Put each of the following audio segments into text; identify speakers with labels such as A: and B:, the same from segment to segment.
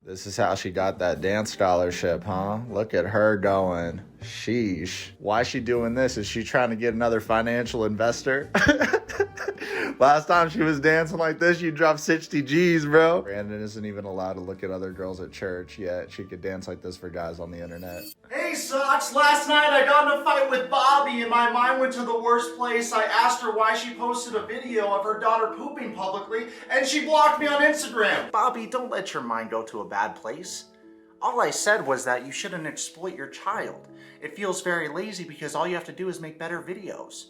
A: This is how she got that dance scholarship, huh? Look at her going. Sheesh. Why is she doing this? Is she trying to get another financial investor? Last time she was dancing like this, you dropped 60 G's, bro. Brandon isn't even allowed to look at other girls at church yet. She could dance like this for guys on the internet.
B: Hey, Socks. Last night I got in a fight with Bobby and my mind went to the worst place. I asked her why she posted a video of her daughter pooping publicly and she blocked me on Instagram. Bobby, don't let your mind go to a bad place. All I said was that you shouldn't exploit your child. It feels very lazy because all you have to do is make better videos.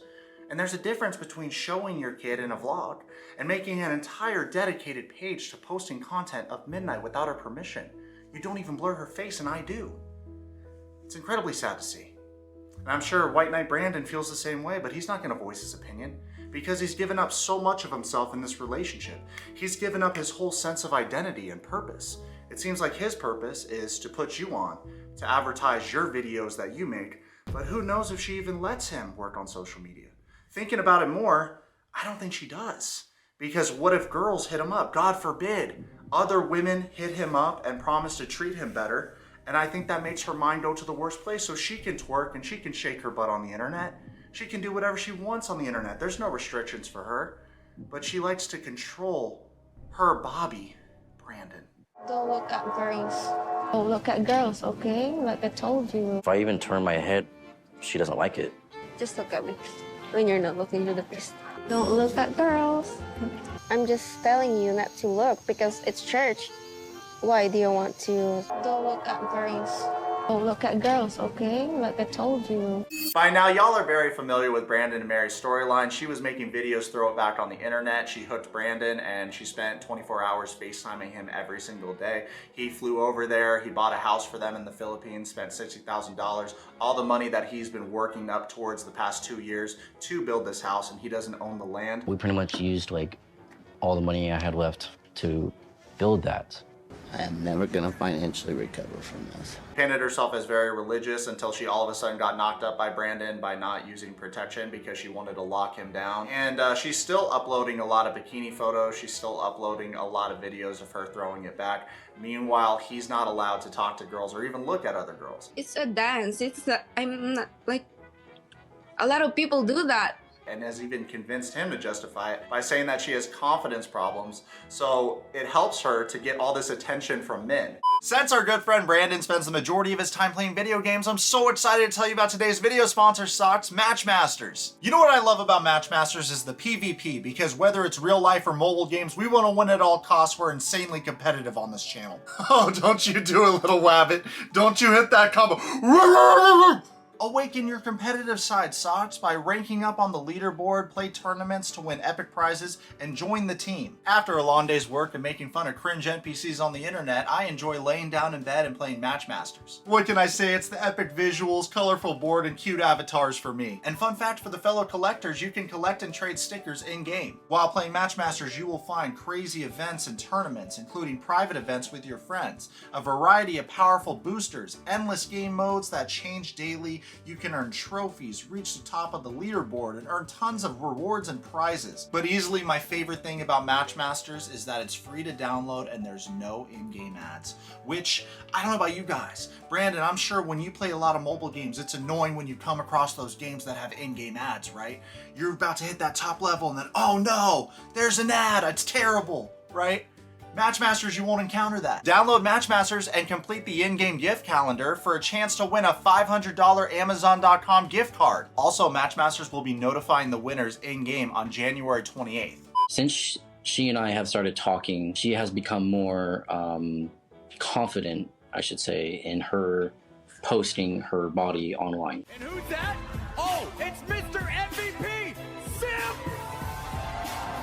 B: And there's a difference between showing your kid in a vlog and making an entire dedicated page to posting content of midnight without her permission. You don't even blur her face and I do. It's incredibly sad to see. And I'm sure White Knight Brandon feels the same way, but he's not going to voice his opinion because he's given up so much of himself in this relationship. He's given up his whole sense of identity and purpose. It seems like his purpose is to put you on, to advertise your videos that you make, but who knows if she even lets him work on social media. Thinking about it more, I don't think she does. Because what if girls hit him up? God forbid. Other women hit him up and promise to treat him better. And I think that makes her mind go to the worst place so she can twerk and she can shake her butt on the internet. She can do whatever she wants on the internet. There's no restrictions for her. But she likes to control her Bobby, Brandon.
C: Don't look at girls. Don't look at girls, okay? Like I told you.
D: If I even turn my head, she doesn't like it.
C: Just look at me when you're not looking to the face. Don't look at girls. I'm just telling you not to look because it's church. Why do you want to? Don't look at girls. Don't look at girls, okay? Like I told you.
B: By now, y'all are very familiar with Brandon and Mary's storyline. She was making videos, throw it back on the internet. She hooked Brandon and she spent 24 hours FaceTiming him every single day. He flew over there. He bought a house for them in the Philippines, spent $60,000. All the money that he's been working up towards the past 2 years to build this house, and he doesn't own the land.
D: We pretty much used like all the money I had left to build that.
E: I am never gonna financially recover from this.
B: Painted herself as very religious until she all of a sudden got knocked up by Brandon by not using protection because she wanted to lock him down. And she's still uploading a lot of bikini photos. She's still uploading a lot of videos of her throwing it back. Meanwhile, he's not allowed to talk to girls or even look at other girls.
F: It's a dance. I'm not like, a lot of people do that.
B: And has even convinced him to justify it by saying that she has confidence problems, so it helps her to get all this attention from men. Since our good friend Brandon spends the majority of his time playing video games, I'm so excited to tell you about today's video sponsor, Socks Matchmasters. You know what I love about Matchmasters is the PvP, because whether it's real life or mobile games, we want to win at all costs. We're insanely competitive on this channel. Oh, don't you do it, little wabbit. Don't you hit that combo. Awaken your competitive side, Socks, by ranking up on the leaderboard, play tournaments to win epic prizes, and join the team. After a long day's work and making fun of cringe NPCs on the internet, I enjoy laying down in bed and playing Matchmasters. What can I say? It's the epic visuals, colorful board, and cute avatars for me. And fun fact for the fellow collectors, you can collect and trade stickers in-game. While playing Matchmasters, you will find crazy events and tournaments, including private events with your friends, a variety of powerful boosters, endless game modes that change daily. You can earn trophies, reach the top of the leaderboard, and earn tons of rewards and prizes. But easily my favorite thing about Matchmasters is that it's free to download and there's no in-game ads. Which, I don't know about you guys, Brandon, I'm sure when you play a lot of mobile games, it's annoying when you come across those games that have in-game ads, right? You're about to hit that top level and then, oh no, there's an ad, it's terrible, right? Matchmasters, you won't encounter that. Download Matchmasters and complete the in-game gift calendar for a chance to win a $500 Amazon.com gift card. Also, Matchmasters will be notifying the winners in-game on January 28th.
D: Since she and I have started talking, she has become more confident, I should say, in her posting her body online.
G: And who's that? Oh, it's Mr. MVP, Sim!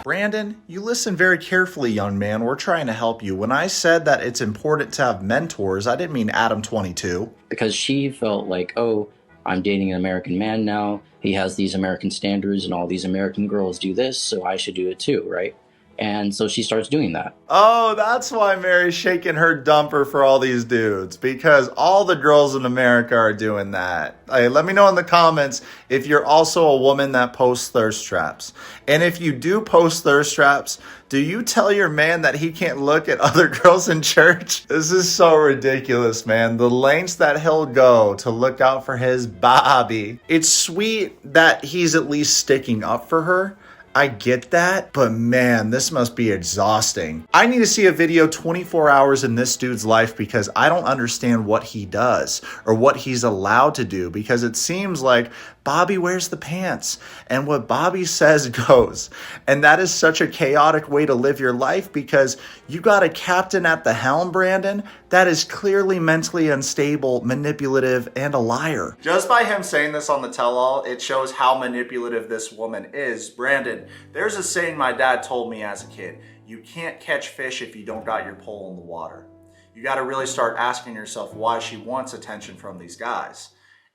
B: Brandon, you listen very carefully, young man. We're trying to help you. When I said that it's important to have mentors, I didn't mean Adam22.
D: Because she felt like, oh, I'm dating an American man now. He has these American standards and all these American girls do this, so I should do it too, right? And so she starts doing that.
A: Oh, that's why Mary's shaking her dumper for all these dudes, because all the girls in America are doing that. Hey, let me know in the comments if you're also a woman that posts thirst traps. And if you do post thirst traps, do you tell your man that he can't look at other girls in church? This is so ridiculous, man. The lengths that he'll go to look out for his Bobby. It's sweet that he's at least sticking up for her. I get that, but man, this must be exhausting. I need to see a video 24 hours in this dude's life because I don't understand what he does or what he's allowed to do, because it seems like Bobby wears the pants and what Bobby says goes. And that is such a chaotic way to live your life because you got a captain at the helm, Brandon, that is clearly mentally unstable, manipulative, and a liar.
B: Just by him saying this on the tell-all, it shows how manipulative this woman is. Brandon, there's a saying my dad told me as a kid. You can't catch fish if you don't got your pole in the water. You got to really start asking yourself why she wants attention from these guys.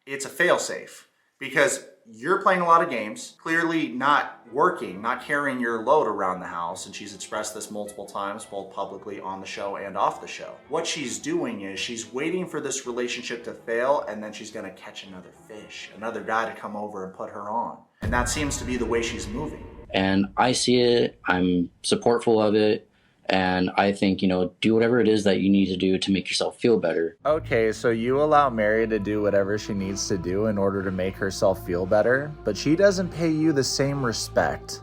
B: It's a failsafe because you're playing a lot of games, clearly not working, not carrying your load around the house, and she's expressed this multiple times, both publicly on the show and off the show. What she's doing is she's waiting for this relationship to fail, and then she's gonna catch another fish, another guy to come over and put her on. And that seems to be the way she's moving.
D: And I see it, I'm supportful of it, and I think, you know, do whatever it is that you need to do to make yourself feel better.
A: Okay, so you allow Mary to do whatever she needs to do in order to make herself feel better, but she doesn't pay you the same respect.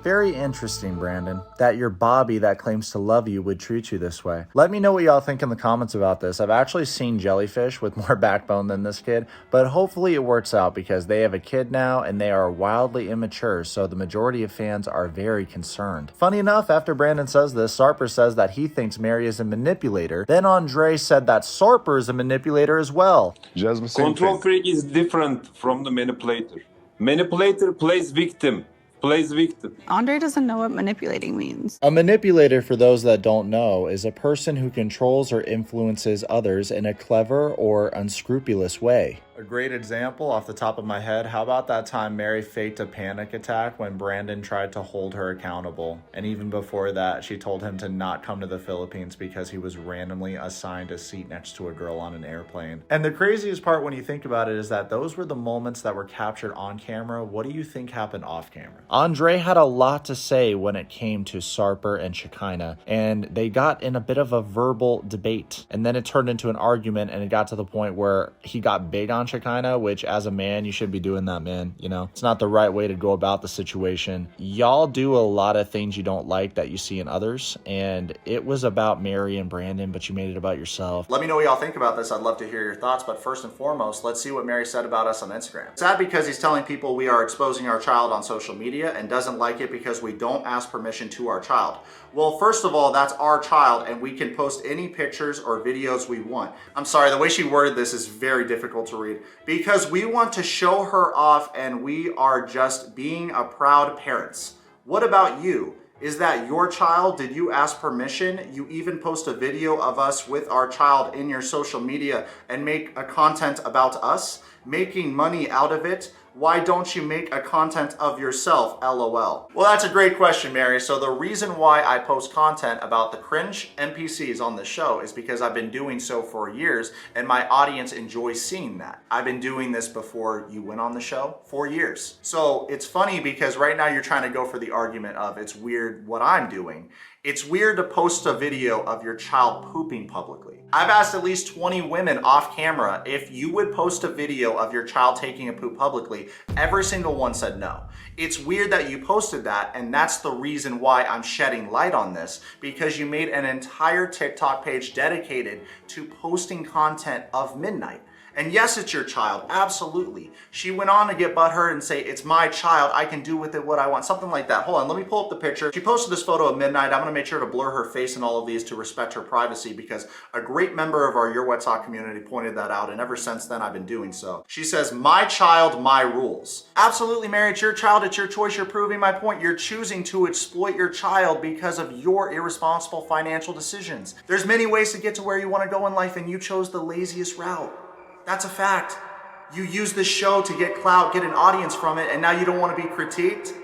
A: Very interesting, Brandon, that your Bobby that claims to love you would treat you this way. Let me know what y'all think in the comments about this. I've actually seen jellyfish with more backbone than this kid, but hopefully it works out because they have a kid now and they are wildly immature, so the majority of fans are very concerned. Funny enough, after Brandon says this, Sarper says that he thinks Mary is a manipulator. Then Andre said that Sarper is a manipulator as well.
H: Just the same
I: Control
H: thing.
I: freak is different from the manipulator. Manipulator plays victim.
J: Andre doesn't know what manipulating means.
A: A manipulator, for those that don't know, is a person who controls or influences others in a clever or unscrupulous way. A great example off the top of my head, how about that time Mary faked a panic attack when Brandon tried to hold her accountable? And even before that, she told him to not come to the Philippines because he was randomly assigned a seat next to a girl on an airplane. And the craziest part when you think about it is that those were the moments that were captured on camera. What do you think happened off camera? Andre had a lot to say when it came to Sarper and Shekinah, and they got in a bit of a verbal debate. And then it turned into an argument, and it got to the point where he got big on Shekinah, which as a man, you should be doing that, man. You know, it's not the right way to go about the situation. Y'all do a lot of things you don't like that you see in others, and it was about Mary and Brandon, but you made it about yourself.
B: Let me know what y'all think about this. I'd love to hear your thoughts, but first and foremost, let's see what Mary said about us on Instagram. Sad because he's telling people we are exposing our child on social media and doesn't like it because we don't ask permission to our child. Well, first of all, that's our child and we can post any pictures or videos we want. I'm sorry, the way she worded this is very difficult to read. Because we want to show her off and we are just being a proud parents. What about you? Is that your child? Did you ask permission? You even post a video of us with our child in your social media and make a content about us, making money out of it. Why don't you make a content of yourself, LOL? Well, that's a great question, Mary. So the reason why I post content about the cringe NPCs on this show is because I've been doing so for years and my audience enjoys seeing that. I've been doing this before you went on the show for years. So it's funny because right now you're trying to go for the argument of it's weird what I'm doing. It's weird to post a video of your child pooping publicly. I've asked at least 20 women off camera if you would post a video of your child taking a poop publicly. Every single one said no. It's weird that you posted that, and that's the reason why I'm shedding light on this, because you made an entire TikTok page dedicated to posting content of midnight. And yes, it's your child, absolutely. She went on to get butthurt and say, it's my child, I can do with it what I want, something like that. Hold on, let me pull up the picture. She posted this photo of midnight. I'm gonna make sure to blur her face in all of these to respect her privacy because a great member of our Yourwetsock community pointed that out, and ever since then I've been doing so. She says, my child, my rules. Absolutely, Mary, it's your child, it's your choice. You're proving my point. You're choosing to exploit your child because of your irresponsible financial decisions. There's many ways to get to where you wanna go in life, and you chose the laziest route. That's a fact. You use this show to get clout, get an audience from it, and now you don't want to be critiqued?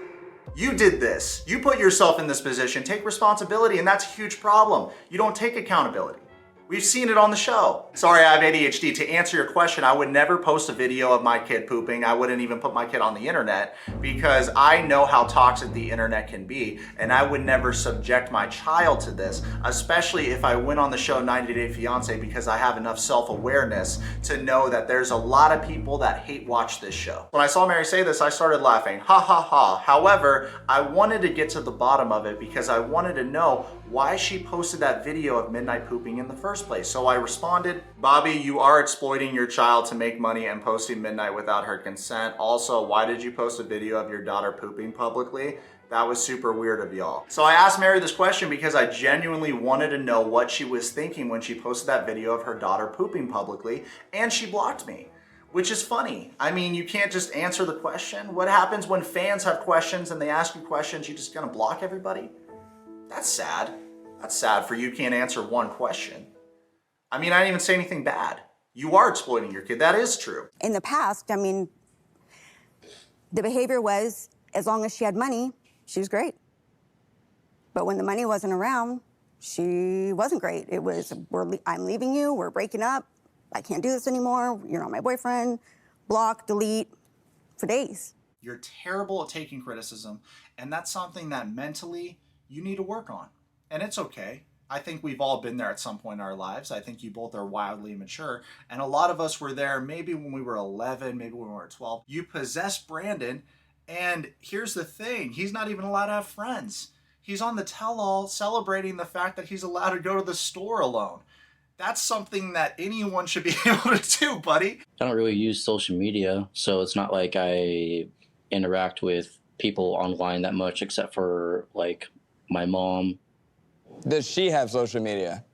B: You did this. You put yourself in this position. Take responsibility, and that's a huge problem. You don't take accountability. We've seen it on the show. Sorry, I have ADHD. To answer your question, I would never post a video of my kid pooping. I wouldn't even put my kid on the internet because I know how toxic the internet can be, and I would never subject my child to this, especially if I went on the show 90 Day Fiancé, because I have enough self-awareness to know that there's a lot of people that hate watch this show. When I saw Mary say this, I started laughing. Ha ha ha. However, I wanted to get to the bottom of it because I wanted to know why she posted that video of midnight pooping in the first place. So I responded, Bobby, you are exploiting your child to make money and posting midnight without her consent. Also, why did you post a video of your daughter pooping publicly? That was super weird of y'all. So I asked Mary this question because I genuinely wanted to know what she was thinking when she posted that video of her daughter pooping publicly, and she blocked me, which is funny. I mean, you can't just answer the question. What happens when fans have questions and they ask you questions, you just gonna block everybody? That's sad. That's sad for you can't answer one question. I mean, I didn't even say anything bad. You are exploiting your kid. That is true.
H: In the past, I mean, the behavior was, as long as she had money, she was great. But when the money wasn't around, she wasn't great. It was, I'm leaving you, we're breaking up, I can't do this anymore, you're not my boyfriend, block, delete, for days.
B: You're terrible at taking criticism, and that's something that mentally you need to work on. And it's okay. I think we've all been there at some point in our lives. I think you both are wildly immature. And a lot of us were there maybe when we were 11, maybe when we were 12. You possess Brandon, and here's the thing. He's not even allowed to have friends. He's on the tell-all celebrating the fact that he's allowed to go to the store alone. That's something that anyone should be able to do, buddy.
D: I don't really use social media, so it's not like I interact with people online that much, except for like my mom.
K: Does she have social media?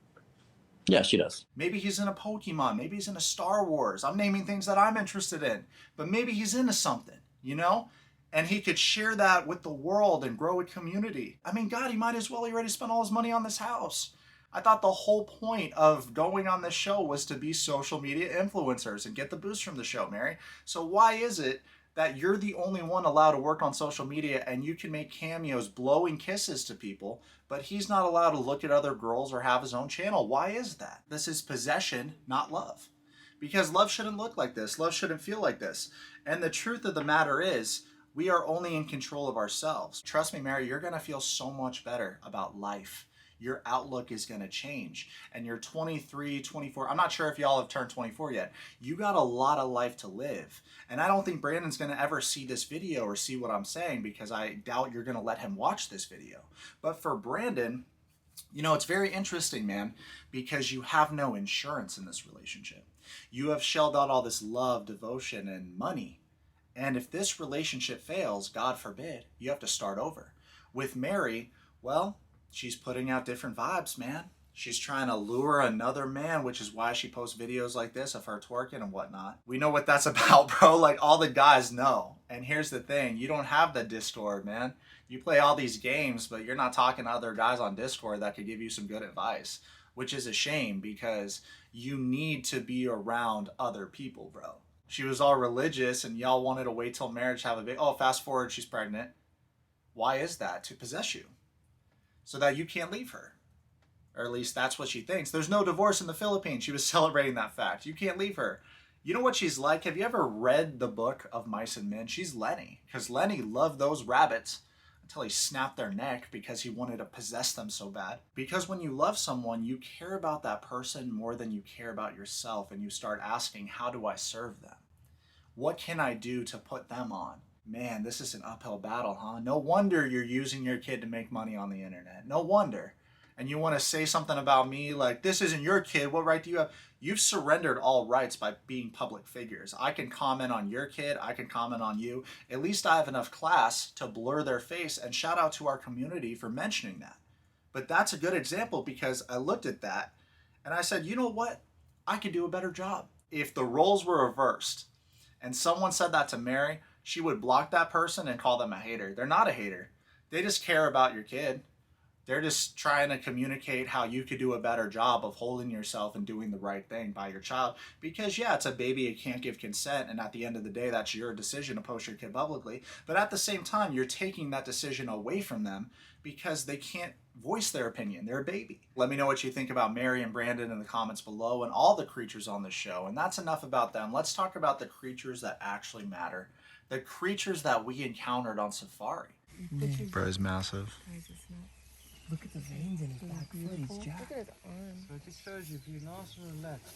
D: Yeah, she does.
B: Maybe he's in a Pokemon. Maybe he's in a Star Wars. I'm naming things that I'm interested in. But maybe he's into something, you know? And he could share that with the world and grow a community. I mean, God, he might as well. He already spent all his money on this house. I thought the whole point of going on this show was to be social media influencers and get the boost from the show, Mary. So why is it that you're the only one allowed to work on social media and you can make cameos blowing kisses to people, but he's not allowed to look at other girls or have his own channel? Why is that? This is possession, not love. Because love shouldn't look like this. Love shouldn't feel like this. And the truth of the matter is, we are only in control of ourselves. Trust me, Mary, you're gonna feel so much better about life. Your outlook is going to change. And you're 23, 24. I'm not sure if y'all have turned 24 yet. You got a lot of life to live. And I don't think Brandon's going to ever see this video or see what I'm saying, because I doubt you're going to let him watch this video. But for Brandon, you know, it's very interesting, man, because you have no insurance in this relationship. You have shelled out all this love, devotion, and money. And if this relationship fails, God forbid, you have to start over. With Mary, well, she's putting out different vibes, man. She's trying to lure another man, which is why she posts videos like this of her twerking and whatnot. We know what that's about, bro. Like, all the guys know. And here's the thing. You don't have the Discord, man. You play all these games, but you're not talking to other guys on Discord that could give you some good advice, which is a shame because you need to be around other people, bro. She was all religious and y'all wanted to wait till marriage to have a big... Oh, fast forward, she's pregnant. Why is that? To possess you. So that you can't leave her. Or at least that's what she thinks. There's no divorce in the Philippines. She was celebrating that fact. You can't leave her. You know what she's like? Have you ever read the book of Mice and Men? She's Lenny. Because Lenny loved those rabbits until he snapped their neck because he wanted to possess them so bad. Because when you love someone, you care about that person more than you care about yourself. And you start asking, how do I serve them? What can I do to put them on? Man, this is an uphill battle, huh? No wonder you're using your kid to make money on the internet. No wonder. And you want to say something about me like, this isn't your kid, what right do you have? You've surrendered all rights by being public figures. I can comment on your kid, I can comment on you. At least I have enough class to blur their face, and shout out to our community for mentioning that. But that's a good example because I looked at that and I said, you know what? I could do a better job. If the roles were reversed and someone said that to Mary, she would block that person and call them a hater. They're not a hater. They just care about your kid. They're just trying to communicate how you could do a better job of holding yourself and doing the right thing by your child. Because yeah, it's a baby, it can't give consent, and at the end of the day, that's your decision to post your kid publicly. But at the same time, you're taking that decision away from them because they can't voice their opinion. They're a baby. Let me know what you think about Mary and Brandon in the comments below, and all the creatures on the show. And that's enough about them. Let's talk about the creatures that actually matter. The creatures that we encountered on safari.
A: Bro's massive.
G: Look at the veins in his back foot. He's jacked. Look at his arm. So it just shows you if you're nice and relaxed,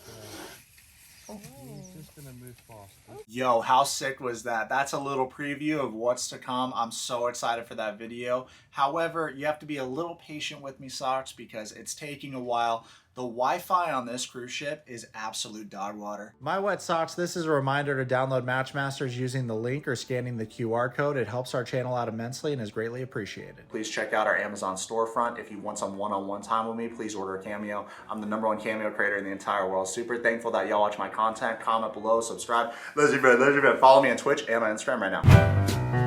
G: he's just gonna move faster.
B: Yo, how sick was that? That's a little preview of what's to come. I'm so excited for that video. However, you have to be a little patient with me, Socks, because it's taking a while. The Wi-Fi on this cruise ship is absolute dog water. My Wet Socks, this is a reminder to download Matchmasters using the link or scanning the QR code. It helps our channel out immensely and is greatly appreciated. Please check out our Amazon storefront. If you want some one-on-one time with me, please order a Cameo. I'm the #1 Cameo creator in the entire world. Super thankful that y'all watch my content. Comment below, subscribe. Follow me on Twitch and on Instagram right now.